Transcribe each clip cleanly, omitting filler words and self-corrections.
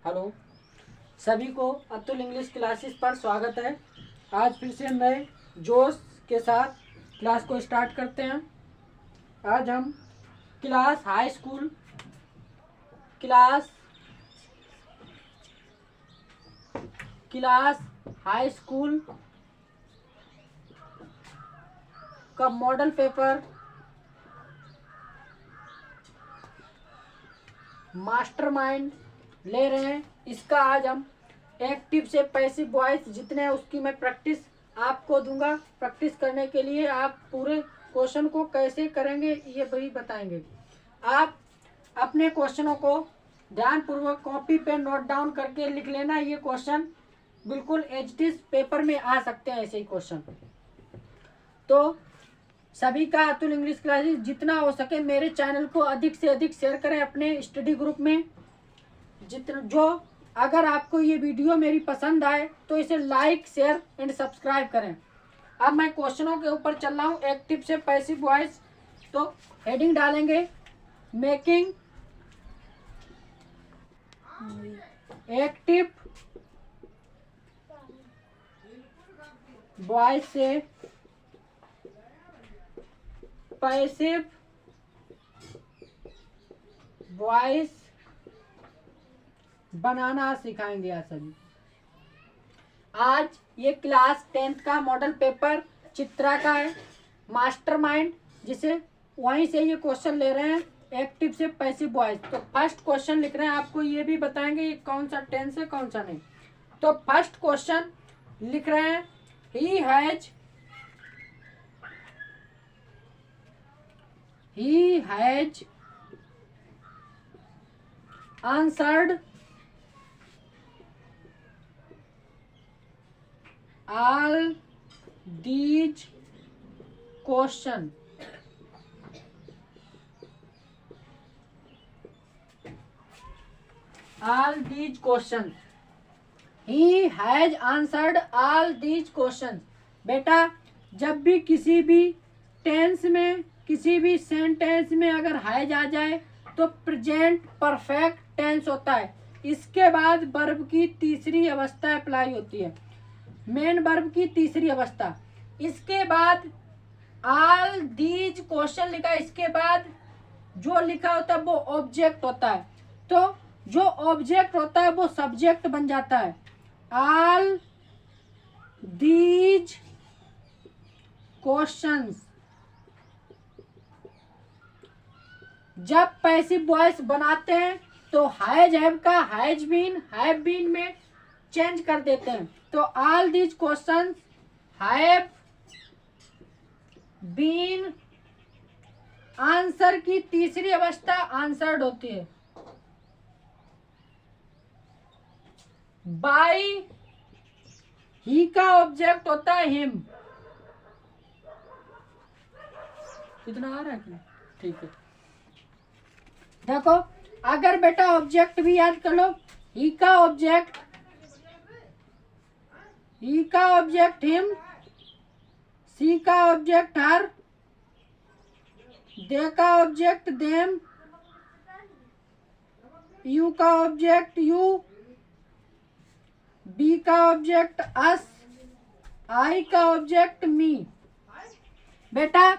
Hello, सभी को Atul English classes पर स्वागत है। आज फिर से नए जोश के साथ क्लास को स्टार्ट करते हैं। आज हम class high school class high school का मॉडल पेपर मास्टरमाइंड ले रहे हैं। इसका आज हम एक्टिव से पैसिव वॉइस जितने हैं उसकी मैं प्रैक्टिस आपको दूंगा। प्रैक्टिस करने के लिए आप पूरे क्वेश्चन को कैसे करेंगे ये भी बताएंगे। आप अपने क्वेश्चनों को ध्यानपूर्वक कॉपी पे नोट डाउन करके लिख लेना। ये क्वेश्चन बिल्कुल एज इट इज पेपर में आ सकते हैं ऐसे ही क्वेश्चन। तो सभी का अतुल इंग्लिश क्लासेस जितना हो सके मेरे चैनल को अधिक से अधिक शेयर करें अपने स्टडी ग्रुप में। जो अगर आपको ये वीडियो मेरी पसंद आए तो इसे लाइक शेयर एंड सब्सक्राइब करें। अब मैं क्वेश्चनों के ऊपर चल रहा हूँ एक्टिव से पैसिव वॉइस। तो हेडिंग डालेंगे मेकिंग एक्टिव वॉइस से पैसिव वॉइस बनाना सिखाएंगे आज सभी। आज ये क्लास 10th का मॉडल पेपर चित्रा का है, मास्टरमाइंड, जिसे वहीं से ये क्वेश्चन ले रहे हैं एक्टिव से पैसिव वॉइस। तो फर्स्ट क्वेश्चन लिख रहे हैं, आपको ये भी बताएंगे ये कौन सा टेंस है कौन सा नहीं। तो फर्स्ट क्वेश्चन लिख रहे हैं he has answered all these question। all these questions। he has answered all these questions। बेटा जब भी किसी भी टेंस में किसी भी सेंटेंस में अगर हैज आ जाए तो प्रेजेंट परफेक्ट टेंस होता है। इसके बाद वर्ब की तीसरी अवस्था अप्लाई होती है, मेन वर्ब की तीसरी अवस्था। इसके बाद ऑल दीज क्वेश्चन लिखा, इसके बाद जो लिखा होता है वो ऑब्जेक्ट होता है। तो जो ऑब्जेक्ट होता है वो सब्जेक्ट बन जाता है। All these questions. जब पैसिव वॉइस बनाते हैं तो हैज हैव का हैज बीन में चेंज कर देते हैं। तो all these questions have been, answer की तीसरी अवस्था आंसर्ड होती है बाय। ही का ऑब्जेक्ट होता है हिम। कितना आ रहा है? ठीक है। देखो अगर बेटा ऑब्जेक्ट भी याद कर लो, ही का ऑब्जेक्ट हिम, सी का ऑब्जेक्ट हर, दे का ऑब्जेक्ट देम, यू का ऑब्जेक्ट यू, बी का ऑब्जेक्ट अस, आई का ऑब्जेक्ट मी। बेटा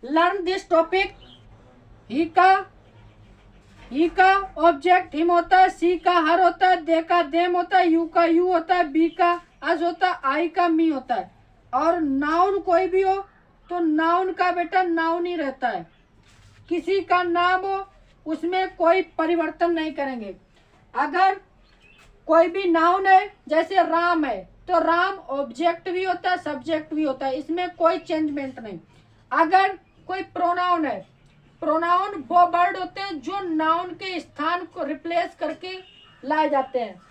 लर्न दिस टॉपिक। ही का ऑब्जेक्ट हिम होता है, सी का हर होता है, दे का देम होता है, यू का यू होता है, बी का अस होता है, आई का मी होता है। और नाउन कोई भी हो तो नाउन का बेटा नाउन ही रहता है। किसी का नाम हो उसमें कोई परिवर्तन नहीं करेंगे। अगर कोई भी नाउन है जैसे राम है तो राम ऑब्जेक्ट भी होता है सब्जेक्ट भी होता है, इसमें कोई चेंजमेंट नहीं। अगर कोई प्रोनाउन है, प्रोनाउन वो वर्ड होते हैं जो नाउन के स्थान को रिप्लेस करके लाए जाते हैं।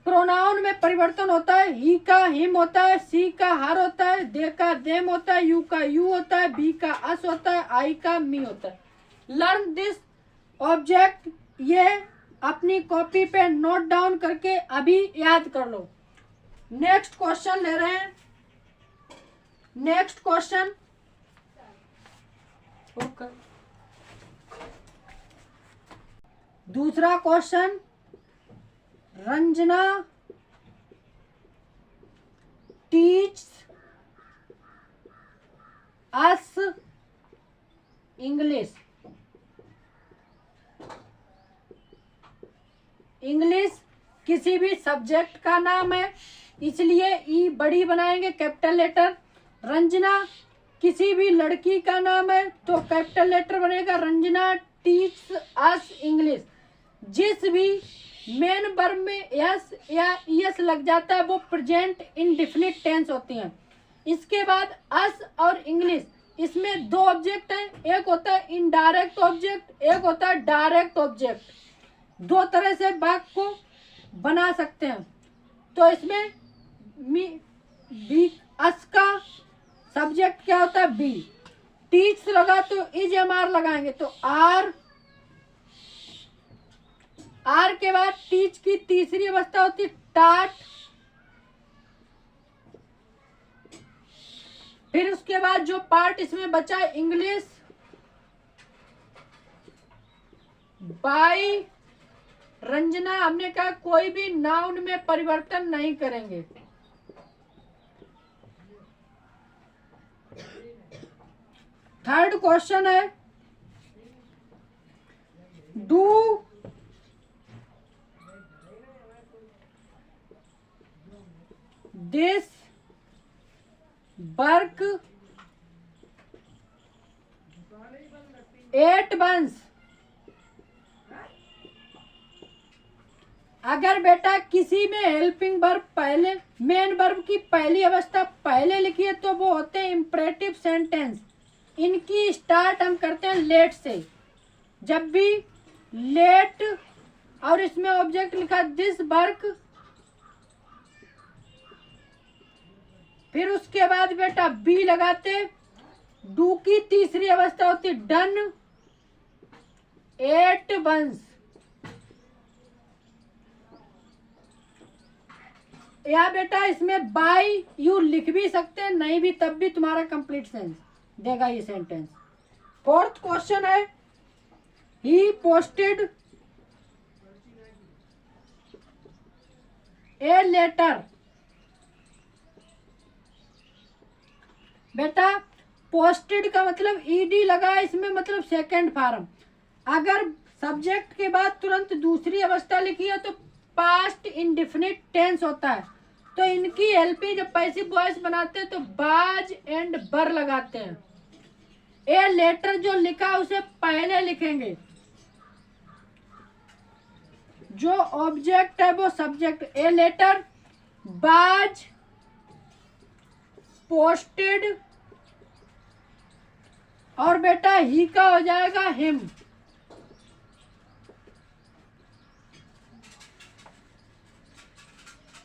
प्रोनाउन में परिवर्तन होता है। ही का हिम होता है, सी का हर होता है, दे का देम होता है, यू का यू होता है, बी का अस होता है, आई का मी होता है। लर्न दिस ऑब्जेक्ट, ये अपनी कॉपी पे नोट डाउन करके अभी याद कर लो। नेक्स्ट क्वेश्चन ले रहे हैं। नेक्स्ट क्वेश्चन दूसरा question Ranjana teach us English. English किसी भी सब्जेक्ट का नाम है, इसलिए ई बड़ी बनाएंगे, कैपिटल लेटर। रंजना किसी भी लड़की का नाम है तो कैपिटल लेटर बनेगा, रंजना टीच अस इंग्लिश। जिस भी मेन वर्ब में यस या ईएस लग जाता है वो प्रेजेंट इंडेफिनिट टेंस होती हैं। इसके बाद अस और इंग्लिश, इसमें दो ऑब्जेक्ट हैं, एक होता है इनडायरेक्ट ऑब्जेक्ट, एक होता है डायरेक्ट ऑब्जेक्ट। दो तरह से वाक्य को बना सकते हैं। तो इसमें बी अस का सब्जेक्ट क्या होता है, बी। टीच लगा तो इज एम आर लगाएंगे तो आर। आर के बाद टीच की तीसरी अवस्था होती है टाट। फिर उसके बाद जो पार्ट इसमें बचा है इंग्लिश, बाई रंजना। हमने कहा कोई भी नाउन में परिवर्तन नहीं करेंगे। थर्ड क्वेश्चन है, do this work at once. अगर बेटा किसी में हेल्पिंग वर्ब पहले, मेन वर्ब की पहली अवस्था पहले लिखी है तो वो होते हैं इंपरेटिव सेंटेंस। इनकी स्टार्ट हम करते हैं लेट से। जब भी लेट और इसमें ऑब्जेक्ट लिखा दिस वर्क, फिर उसके बाद बेटा बी लगाते। डू की तीसरी अवस्था होती डन एट वंस। या बेटा इसमें बाय यू लिख भी सकते हैं, नहीं भी तब भी तुम्हारा कंप्लीट सेंस देगा ये सेंटेंस। फोर्थ क्वेश्चन है, ही पोस्टेड ए लेटर। बेटा पोस्टेड का मतलब ईडी लगा, इसमें मतलब सेकंड फॉर्म। अगर सब्जेक्ट के बाद तुरंत दूसरी अवस्था लिखी है तो पास्ट इंडेफिनिट टेंस होता है। तो इनकी हेल्पिंग जब पैसिव वॉइस बनाते हैं तो बाज एंड बर लगाते हैं। ए लेटर जो लिखा उसे पहले लिखेंगे, जो ऑब्जेक्ट है वो subject. A letter was posted, और बेटा ही का हो जाएगा him.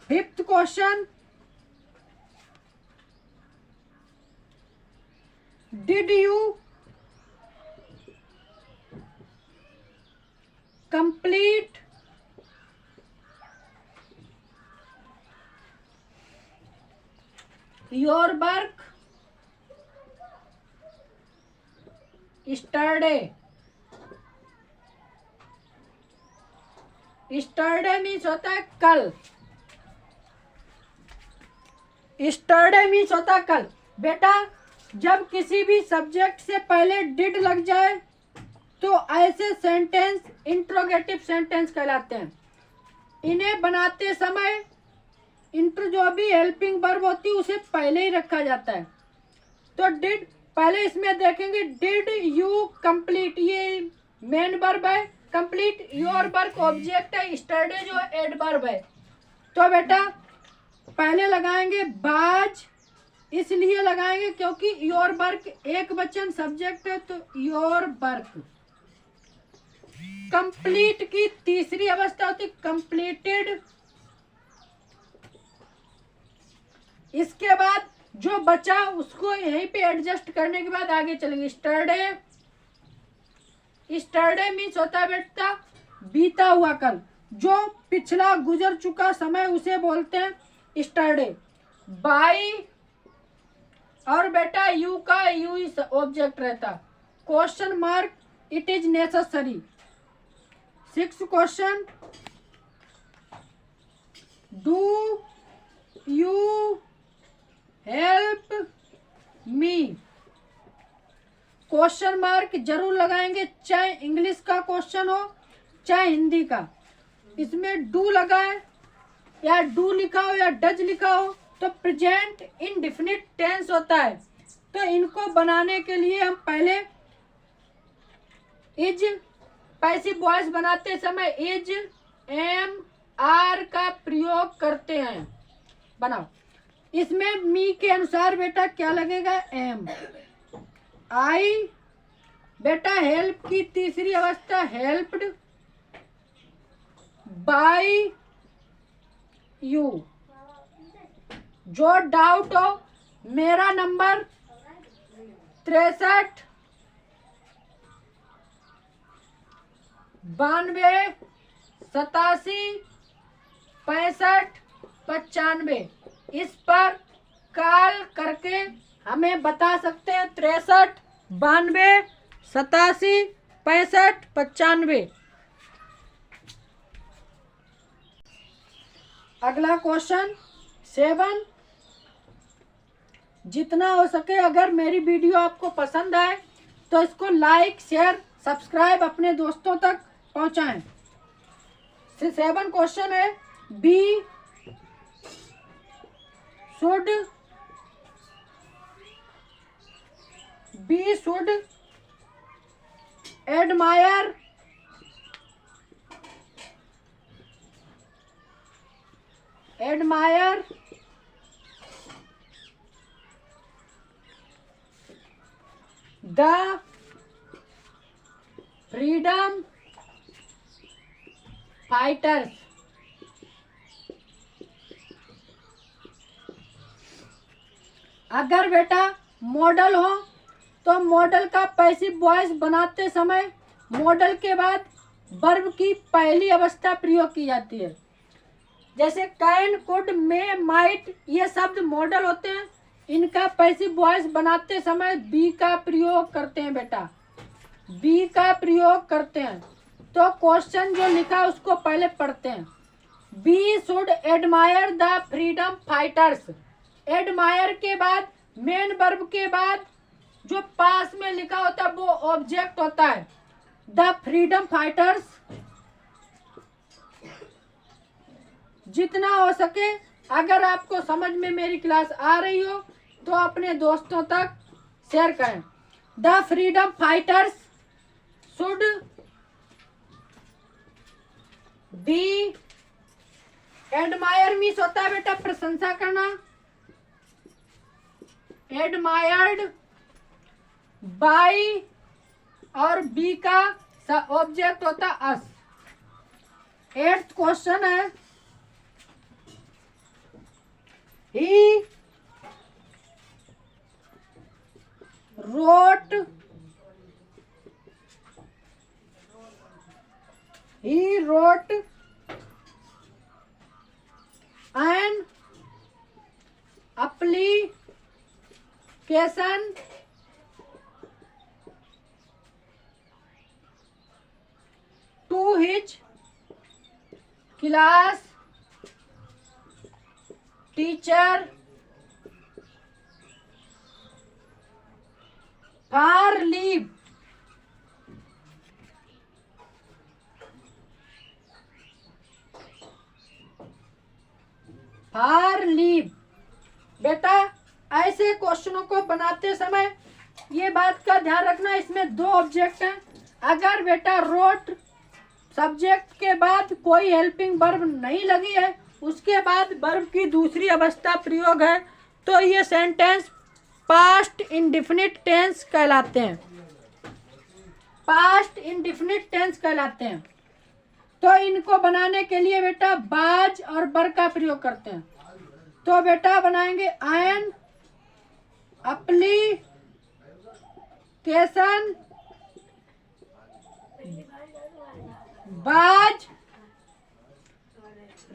Fifth question, did you complete your work yesterday. Yesterday means होता है कल। स्टरडे मीन्स होता है कल। बेटा जब किसी भी सब्जेक्ट से पहले डिड लग जाए तो ऐसे सेंटेंस इंट्रोगेटिव सेंटेंस कहलाते हैं। इन्हें बनाते समय इंटर जो भी हेल्पिंग वर्ब होती है उसे पहले ही रखा जाता है। तो डिड पहले इसमें देखेंगे, डिड यू कंप्लीट, ये मेन वर्ब है। कंप्लीट योर वर्क ऑब्जेक्ट है, स्टरडे जो एडवर्ब है। तो बेटा पहले लगाएंगे बाज, इसलिए लगाएंगे क्योंकि योर वर्क एक वचन सब्जेक्ट है तो योर वर्क। कंप्लीट की तीसरी अवस्था होती कंप्लीटेड। इसके बाद जो बचा उसको यहीं पे एडजस्ट करने के बाद आगे चलेंगे। स्टरडे, स्टरडे मीन्स होता है बेटा बीता हुआ कल, जो पिछला गुजर चुका समय उसे बोलते हैं स्टरडे। बाई और बेटा यू का यू इस ऑब्जेक्ट रहता। Question mark it is necessary. Six question, do you help me. Question mark जरूर लगाएंगे, चाहे इंग्लिश का क्वेश्चन हो चाहे हिंदी का। इसमें डू लगा है या डू लिखा हो या डज लिखा हो तो प्रेजेंट इंडेफिनिट टेंस होता है। तो इनको बनाने के लिए हम पहले इज पैसिव वॉइस बनाते समय इज एम आर का प्रयोग करते हैं। बनाओ। इसमें मी के अनुसार बेटा क्या लगेगा, एम। आई बेटा हेल्प की तीसरी अवस्था हेल्प्ड बाय यू। जो डाउट हो मेरा नंबर 63 92 87 65 95 इस पर कॉल करके हमें बता सकते हैं। 63 92 87 65 95। अगला क्वेश्चन 7। जितना हो सके अगर मेरी वीडियो आपको पसंद आए तो इसको लाइक शेयर सब्सक्राइब अपने दोस्तों तक पहुंचाएं। 7 क्वेश्चन है we should admire the freedom fighters. अगर बेटा मॉडल हो तो मॉडल का पैसिव वॉइस बनाते समय मॉडल के बाद वर्ब की पहली अवस्था प्रयोग की जाती है। जैसे कैन कुड मे माइट ये शब्द मॉडल होते हैं, इनका पैसिव वॉइस बनाते समय बी का प्रयोग करते हैं बेटा, बी का प्रयोग करते हैं। तो क्वेश्चन जो लिखा उसको पहले पढ़ते हैं। We should admire the freedom fighters. Admire के बाद मेन वर्ब के बाद जो पास में लिखा होता है वो ऑब्जेक्ट होता है। The freedom fighters. जितना हो सके अगर आपको समझ में मेरी क्लास आ रही हो तो अपने दोस्तों तक शेयर करें। The freedom fighters should be admire means होता है बेटा प्रशंसा करना, एडमायर्ड बाय और बी का ऑब्जेक्ट होता अस। 8th क्वेश्चन है He wrote an application to his class teacher for leave। बेटा ऐसे क्वेश्चनों को बनाते समय ये बात का ध्यान रखना, इसमें 2 ऑब्जेक्ट हैं। अगर बेटा रोट सब्जेक्ट के बाद कोई हेल्पिंग वर्ब नहीं लगी है, उसके बाद वर्ब की दूसरी अवस्था प्रयोग है, तो ये सेंटेंस पास्ट इंडेफिनिट टेंस कहलाते हैं। पास्ट इंडेफिनिट टेंस कहलाते हैं। तो इनको बनाने के लिए बेटा बाज और बर का प्रयोग करते हैं। तो बेटा बनाएंगे एन एप्लीकेशन बाज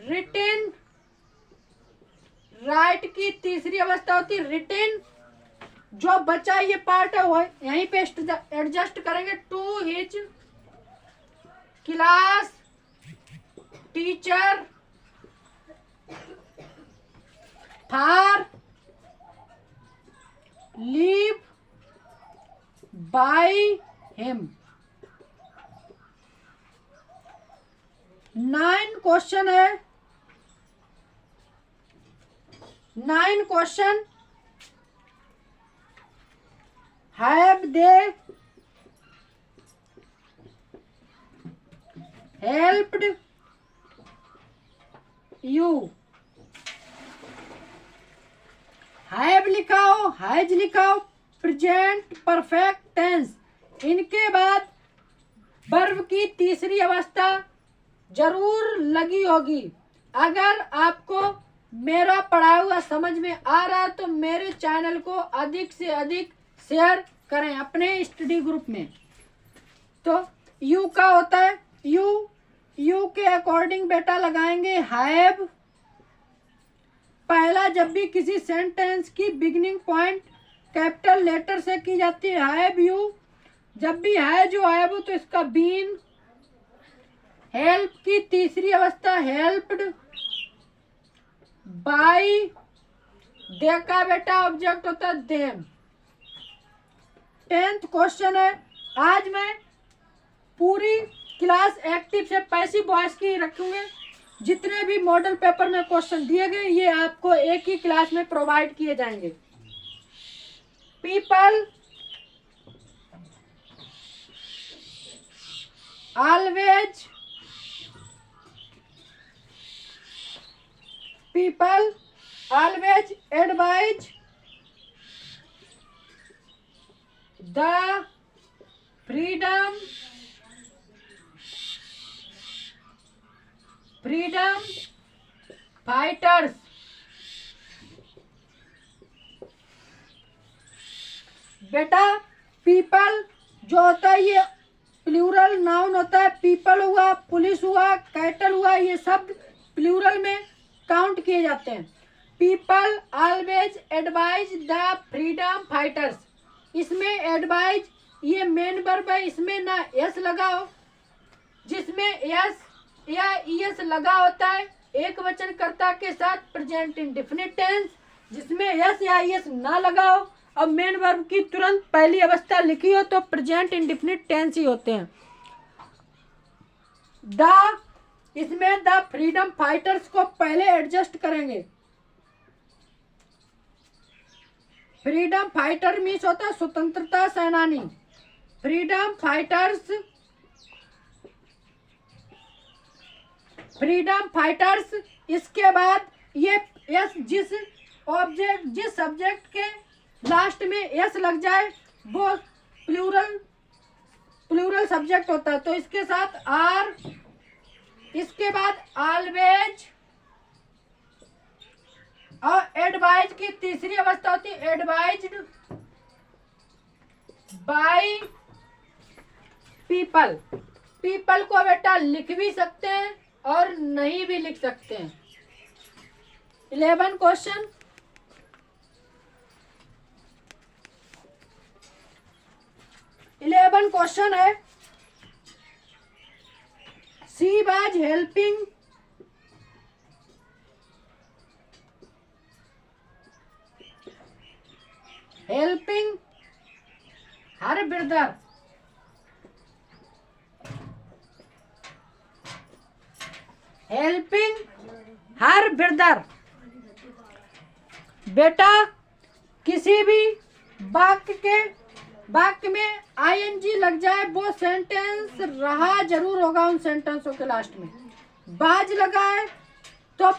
रिटन। राइट की तीसरी अवस्था होती है रिटन। जो बचा ये पार्ट है वो यहीं पे एडजस्ट करेंगे। To his class teacher for, leave, by him. 9 question है। 9 question. Have they helped you. Have लिखाओ, हैज लिखाओ, प्रेजेंट परफेक्ट टेंस। इनके बाद वर्ब की तीसरी अवस्था जरूर लगी होगी। अगर आपको मेरा पढ़ाया हुआ समझ में आ रहा है तो मेरे चैनल को अधिक से अधिक शेयर करें अपने स्टडी ग्रुप में। तो यू का होता है यू के अकॉर्डिंग बेटा लगाएंगे हैव। पहला जब भी किसी सेंटेंस की बिगिनिंग पॉइंट कैपिटल लेटर से की जाती है हैव यू। जब भी है जो हैव तो इसका बीन। हेल्प की तीसरी अवस्था हेल्प्ड बाय। दे का बेटा ऑब्जेक्ट होता है देम। 10th क्वेश्चन है। आज मैं पूरी क्लास एक्टिव से पैसिव वॉइस की रखूंगे। जितने भी मॉडल पेपर में क्वेश्चन दिए गए ये आपको एक ही क्लास में प्रोवाइड किए जाएंगे। People always, people always advise the freedom fighters. बेटा पीपल जो होता है ये प्लूरल नाउन होता है। पीपल हुआ, पुलिस हुआ, कैटल हुआ, ये शब्द प्लूरल में काउंट किए जाते हैं। People always advise the freedom fighters. इसमें एडवाइज ये मेन वर्ब है, इसमें ना एस लगाओ। जिसमें एस या ईएस लगा होता है एक वचन कर्ता के साथ प्रेजेंट इंडेफिनिट टेंस। जिसमें एस या ईएस ना लगाओ और मेन वर्ब की तुरंत पहली अवस्था लिखी हो तो प्रेजेंट इंडेफिनिट टेंस ही होते हैं। द इसमें द फ्रीडम फाइटर्स को पहले एडजस्ट करेंगे। फ्रीडम फाइटर मीन्स होता है स्वतंत्रता सेनानी। Freedom fighters, freedom fighters. इसके बाद ये एस जिस सब्जेक्ट के लास्ट में एस लग जाए वो प्लूरल सब्जेक्ट होता है तो इसके साथ आर। इसके बाद ऑलवेज और एडवाइज की तीसरी अवस्था होती है एडवाइज्ड बाय पीपल। पीपल को बेटा लिख भी सकते हैं और नहीं भी लिख सकते हैं। 11 क्वेश्चन। क्वेश्चन है she was helping her brother. Helping her brother. बेटा किसी भी वाक्य में आईएनजी लग जाए वो सेंटेंस रहा जरूर होगा उन सेंटेंसों के लास्ट में। बाज लगा है तो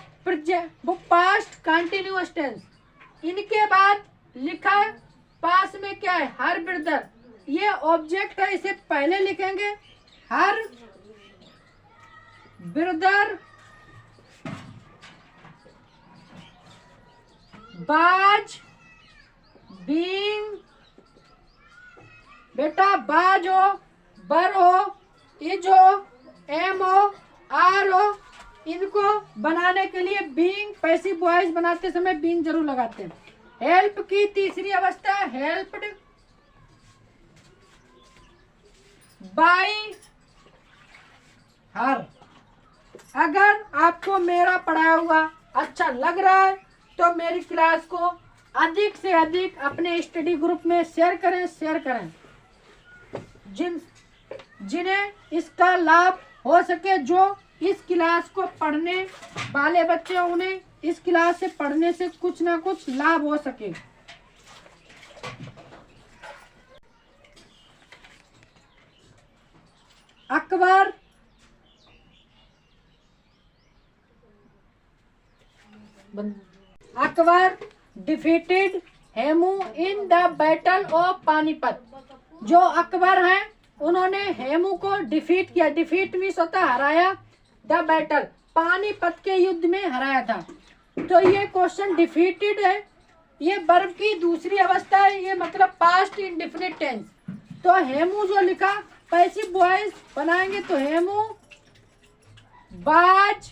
वो पास्ट कंटिन्यूअस टेंस। इनके बाद लिखा है पास में क्या है हर ब्रदर। ये ऑब्जेक्ट है इसे पहले लिखेंगे हर ब्रदर बाज बीइंग। बेटा बाज हो, बर हो, इज हो, एम हो, आर हो, इनको बनाने के लिए बीइंग पैसिव वॉइस बनाते समय बीइंग जरूर लगाते हैं। हेल्प की तीसरी अवस्था हेल्प्ड बाय हर। अगर आपको मेरा पढ़ाया हुआ अच्छा लग रहा है तो मेरी क्लास को अधिक से अधिक अपने स्टडी ग्रुप में शेयर करें। जिन्हें इसका लाभ हो सके, जो इस क्लास को पढ़ने वाले बच्चे, उन्हें इस क्लास से पढ़ने से कुछ ना कुछ लाभ हो सके। Akbar defeated Hemu in the battle of Panipat. जो अकबर हैं उन्होंने हेमू को डिफीट किया। डिफीट मीन्स होता है हराया। द बैटल पानीपत के युद्ध में हराया था। तो ये क्वेश्चन डिफीटेड है, ये वर्ब की दूसरी अवस्था है, ये मतलब पास्ट इंडेफिनिट टेंस। तो हेमू जो लिखा पैसिव वॉइस बनाएंगे तो हेमू वाज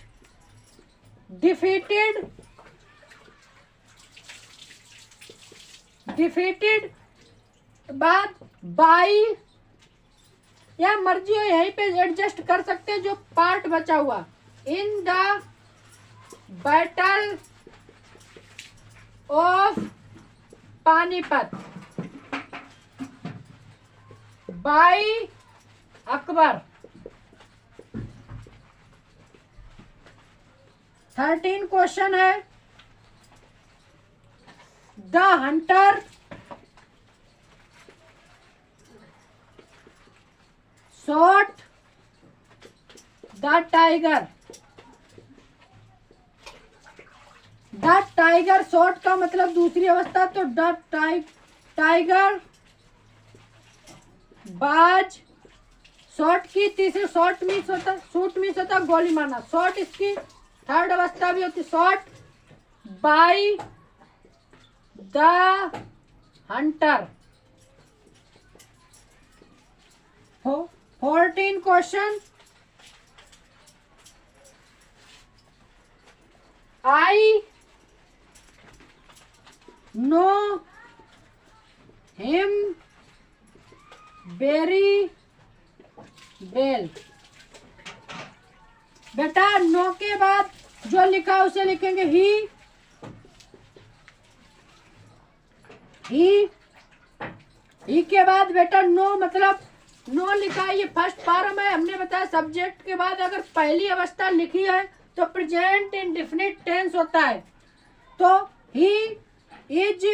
डिफीटेड बाद बाई, या मर्जी हो यहीं पे एडजस्ट कर सकते हैं जो पार्ट बचा हुआ। In the battle of Panipat by Akbar. 13 question है। The hunter shot the tiger. The tiger shot का मतलब दूसरी अवस्था, तो द टाइगर बाज। शॉट की तीसरी, शॉट मीन्स होता, शूट मीन्स होता गोली मारना। शॉट इसकी थर्ड अवस्था भी होती। Shot by the Hunter. 14 question. I know him very well. बेटा नो के बाद जो लिखा उसे लिखेंगे ही के बाद बेटा नो, मतलब नो लिखा है, ये फर्स्ट फॉर्म है। हमने बताया सब्जेक्ट के बाद अगर पहली अवस्था लिखी है तो प्रेजेंट इंडेफिनिट टेंस होता है। तो ही इज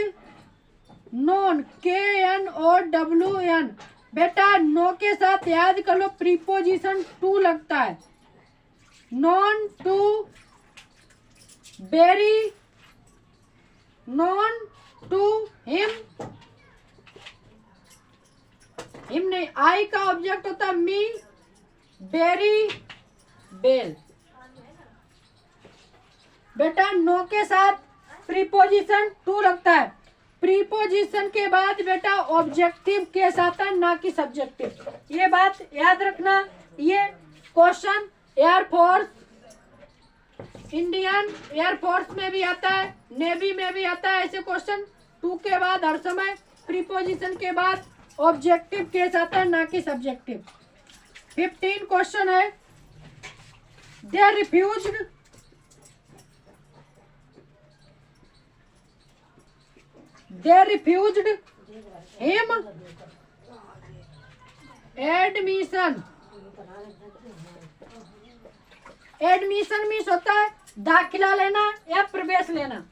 नोन, KNOWN। बेटा नो के साथ याद कर लो प्रीपोजिशन टू लगता है। Known to very, known to him नहीं, आई का ऑब्जेक्ट होता है मी, वेरी वेल। बेटा नो के साथ प्रीपोजिशन टू लगता है। प्रीपोजिशन के बाद बेटा ऑब्जेक्टिव केस आता है, ना कि सब्जेक्टिव। ये बात याद रखना। ये क्वेश्चन एयरफोर्स, इंडियन एयरफोर्स में भी आता है, नेवी में भी आता है। ऐसे क्वेश्चन टू के बाद हर समय प्रीपोजिशन के बाद ऑब्जेक्टिव केस आता है, ना कि सब्जेक्टिव। 15 क्वेश्चन है। They refused him admission. Admission means होता है दाखिला लेना या प्रवेश लेना।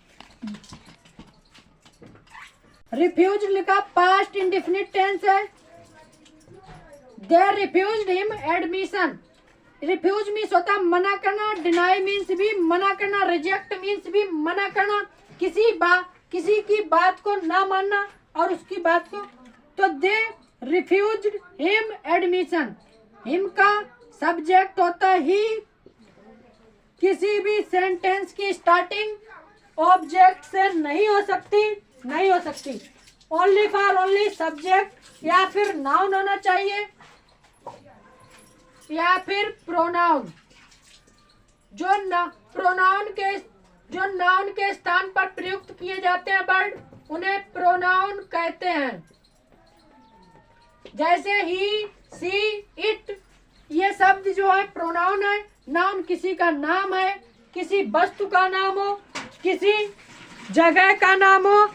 रिफ्यूज लिखा पास्ट इंडेफिनिट टेंस है। They refused him admission. Refuse means होता है मना करना, डिनाई मीन्स भी मना करना, रिजेक्ट मीन्स भी मना करना, किसी की बात को ना मानना और उसकी बात को। तो दे रिफ्यूज्ड हिम एडमिशन। हिम का सब्जेक्ट होता है ही। किसी भी सेंटेंस की स्टार्टिंग ऑब्जेक्ट से नहीं हो सकती। ओनली फॉर ओनली सब्जेक्ट या फिर नाउन होना चाहिए या फिर प्रोनाउन। जो नाउन के स्थान पर प्रयुक्त किए जाते हैं वर्ड, उन्हें प्रोनाउन कहते हैं। जैसे ही, सी, इट, ये शब्द जो है प्रोनाउन है। नाउन किसी का नाम है, किसी वस्तु का नाम हो, किसी जगह का नाम हो,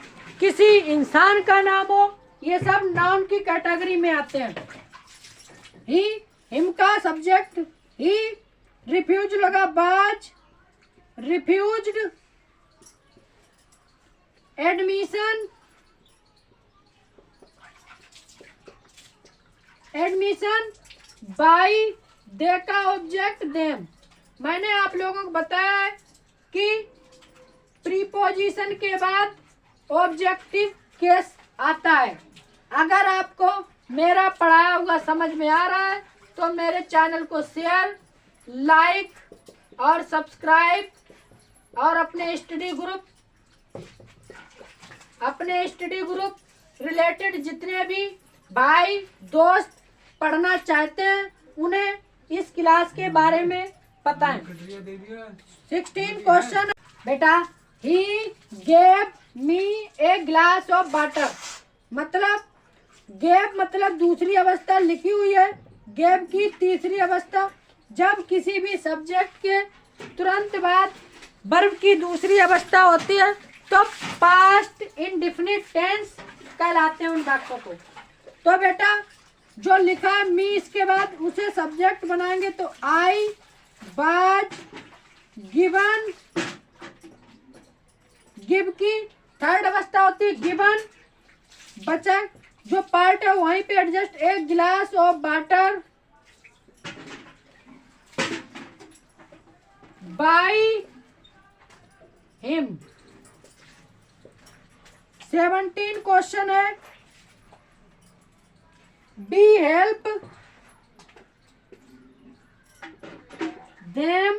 किसी इंसान का नाम हो, ये सब नाउन की कैटेगरी में आते हैं। ही, हिम का सब्जेक्ट ही, रिफ्यूज लगा बाज, रिफ्यूज्ड, एडमिशन, एडमिशन बाई, दे का ऑब्जेक्ट देम। मैंने आप लोगों को बताया है कि प्रीपोजिशन के बाद ऑब्जेक्टिव केस आता है। अगर आपको मेरा पढ़ाया हुआ समझ में आ रहा है तो मेरे चैनल को शेयर, लाइक और सब्सक्राइब और अपने स्टडी ग्रुप रिलेटेड जितने भी भाई दोस्त पढ़ना चाहते हैं उन्हें इस क्लास के बारे में बताएं। 16 क्वेश्चन बेटा। He gave me A glass of water, मतलब गेव मतलब दूसरी अवस्था लिखी हुई है, गेव की तीसरी अवस्था। जब किसी भी सब्जेक्ट के तुरंत बाद वर्ब की दूसरी अवस्था होती है तो पास्ट इंडेफिनिट टेंस कहलाते हैं उन वाक्यों को। तो बेटा जो लिखा है मी इसके बाद उसे सब्जेक्ट बनाएंगे तो आई वाज गिवन, गिव की थर्ड अवस्था होती है गिवन, बचा जो पार्ट है वहीं पे एडजस्ट, एक गिलास of water by him. 17 question है। Be help them,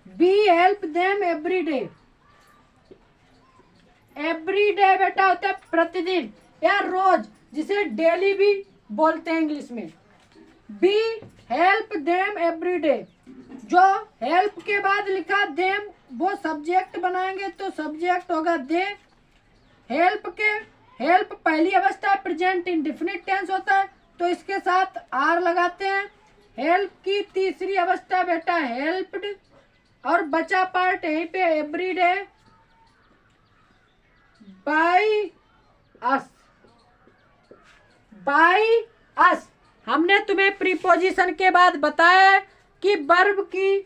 be help them every day. Every day बेटा होता है प्रतिदिन या रोज, जिसे डेली भी बोलते हैं इंग्लिश में। B help them every day, जो हेल्प के बाद लिखा देम वो सब्जेक्ट बनाएंगे तो सब्जेक्ट होगा दे। हेल्प पहली अवस्था प्रेजेंट इंडेफिनिट टेंस होता है तो इसके साथ आर लगाते हैं। हेल्प की तीसरी अवस्था बेटा हेल्प्ड और बचा पार्ट यहीं पे every day by us, by us. हमने तुम्हें प्रीपोजिशन के बाद बताया कि वर्ब की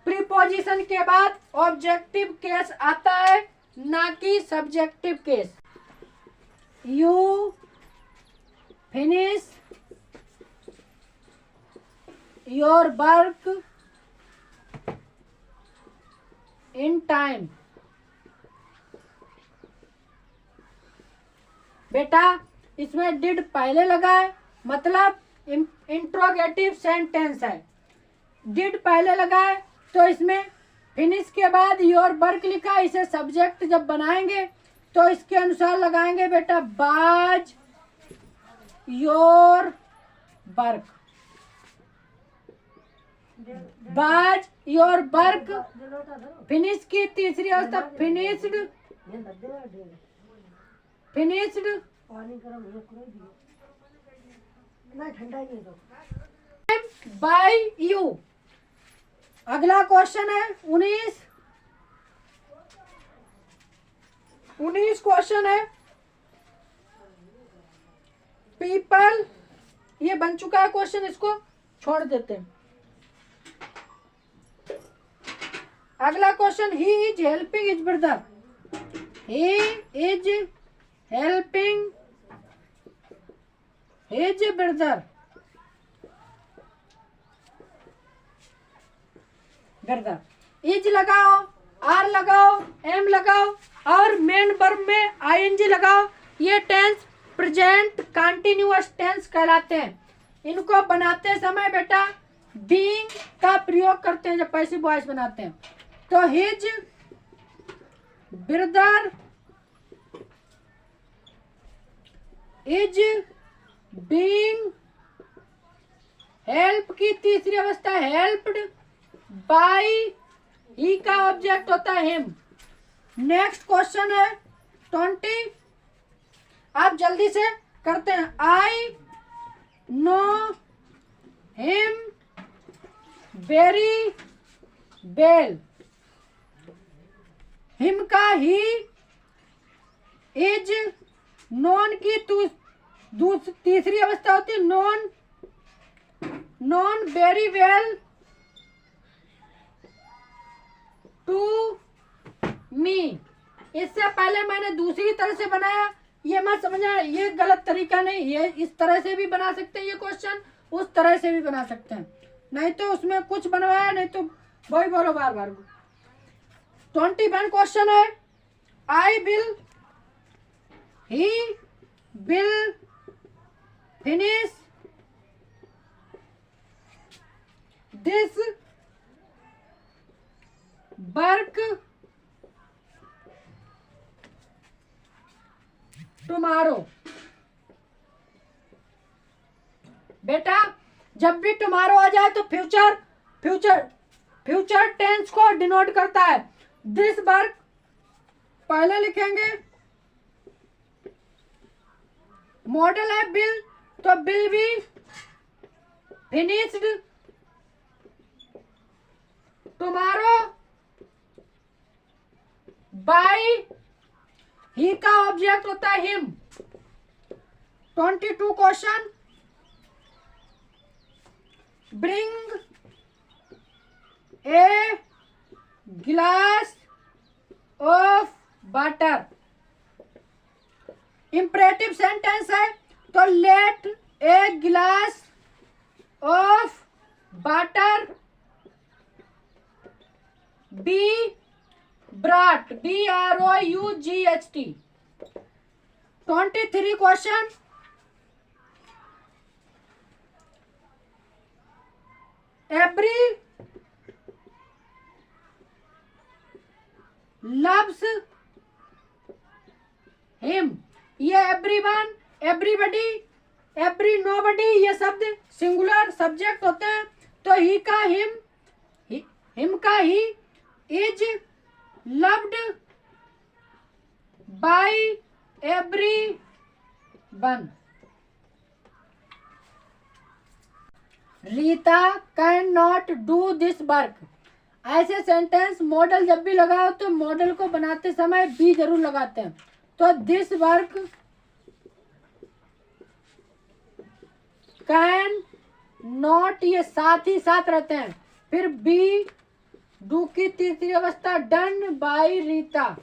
प्रीपोजिशन के बाद ऑब्जेक्टिव केस आता है ना कि subjective case. You finish your work in time. बेटा इसमें डिड पहले लगा है, मतलब इंट्रोगेटिव सेंटेंस है। डिड पहले लगा है तो इसमें फिनिश के बाद योर वर्क लिखा, इसे सब्जेक्ट जब बनाएंगे तो इसके अनुसार लगाएंगे बेटा बाज योर वर्क, बाज योर वर्क। फिनिश की तीसरी अवस्था फिनिश्ड, फिनिश्ड बाय यू। अगला क्वेश्चन है 19 क्वेश्चन है। पीपल, ये बन चुका है क्वेश्चन, इसको छोड़ देते हैं। अगला question he is helping is brother, he is helping his brother, brother. Is लगाओ, आर लगाओ, एम लगाओ और मेन वर्ब में आईएनजी लगाओ। ये टेंस प्रेजेंट कंटिन्यूअस टेंस कहलाते हैं। इनको बनाते समय बेटा बीइंग का प्रयोग करते हैं जब पैसिव वॉइस बनाते हैं। तो his brother is being, help की तीसरी अवस्था हेल्प्ड बाय, ही का ऑब्जेक्ट होता है हिम। नेक्स्ट क्वेश्चन है 20, आप जल्दी से करते हैं। I know him very well. Him का ही इज नॉन की तीसरी अवस्था होती है known very well to me. इससे पहले मैंने दूसरी तरह से बनाया, ये मत समझना ये गलत तरीका नहीं, ये इस तरह से भी बना सकते हैं, ये क्वेश्चन उस तरह से भी बना सकते हैं, नहीं तो उसमें कुछ बनवाया, नहीं तो वही बोलो बार बार। 21 क्वेश्चन है, I will, he will finish this work tomorrow. बेटा जब भी टुमारो आ जाए तो फ्यूचर टेंस को डिनोट करता है। दिस वर्क पहले लिखेंगे, मॉडल है बिल, तो bill be finished tomorrow by, he का ऑब्जेक्ट होता है him. 22 question, bring a glass of water. Imperative sentence है, तो let a glass of water be brought, BROUGHT। 23 question, every loves him. ये एवरीवन, एवरीबडी, एवरी नोबडी ये शब्द singular subject होते हैं, तो ही का हिम का he is loved by everyone. Rita can not do this work. ऐसे सेंटेंस मॉडल जब भी लगाओ तो मॉडल को बनाते समय बी जरूर लगाते हैं, तो दिस वर्क कैन नॉट ये साथ ही साथ रहते हैं। फिर बी डू की तीसरी अवस्था done by Rita.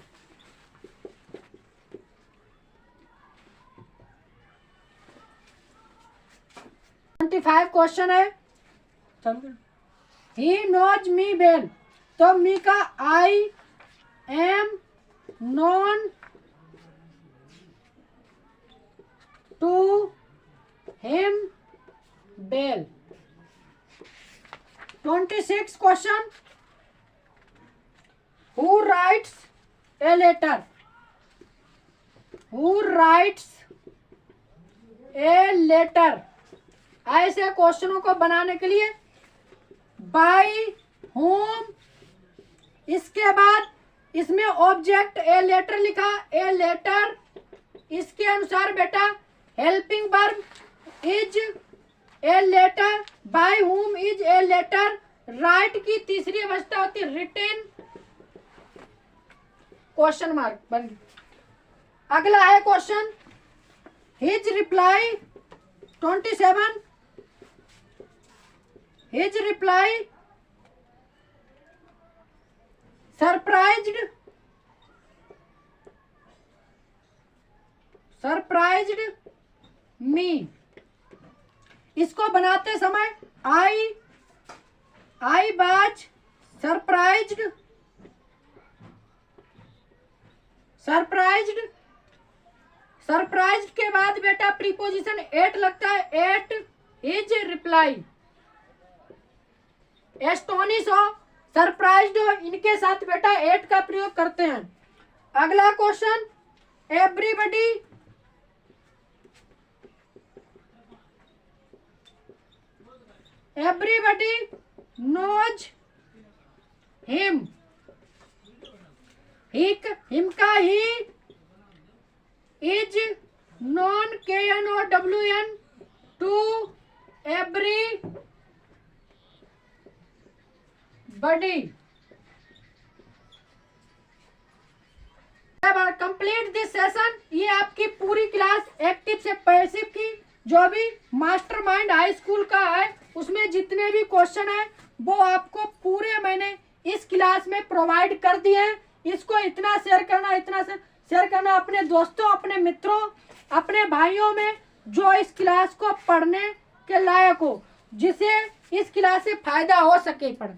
Five question है, ही नोज मी वेल, तो मी का I am known to him well. 26 question, who writes a letter, who writes a letter. ऐसे क्वेश्चनों को बनाने के लिए बाय होम, इसके बाद इसमें ऑब्जेक्ट ए लेटर लिखा, ए लेटर, इसके अनुसार बेटा helping verb is a letter, by whom is a letter, write की तीसरी अवस्था होती है रिटेन, क्वेश्चन मार्क बन गया। अगला है question, his reply. 27, his reply surprised me. इसको बनाते समय आई वाज सरप्राइज्ड के बाद बेटा प्रीपोजिशन एट लगता है, एट हिज रिप्लाई। एस्टोनिश हो, सरप्राइज्ड हो, इनके साथ बेटा एट का प्रयोग करते हैं। अगला question, everybody knows him. Him का he is known KNOWN to everybody. This session, ये आपकी पूरी क्लास एक्टिव से पैसिव की जो भी मास्टरमाइंड हाई स्कूल का है उसमें जितने भी क्वेश्चन है वो आपको पूरे मैंने इस क्लास में प्रोवाइड कर दिए हैं। इसको इतना शेयर करना अपने दोस्तों, अपने मित्रों, अपने भाइयों में जो इस क्लास को पढ़ने के लायक हो, जिसे इस क्लास से फायदा हो सके पढ़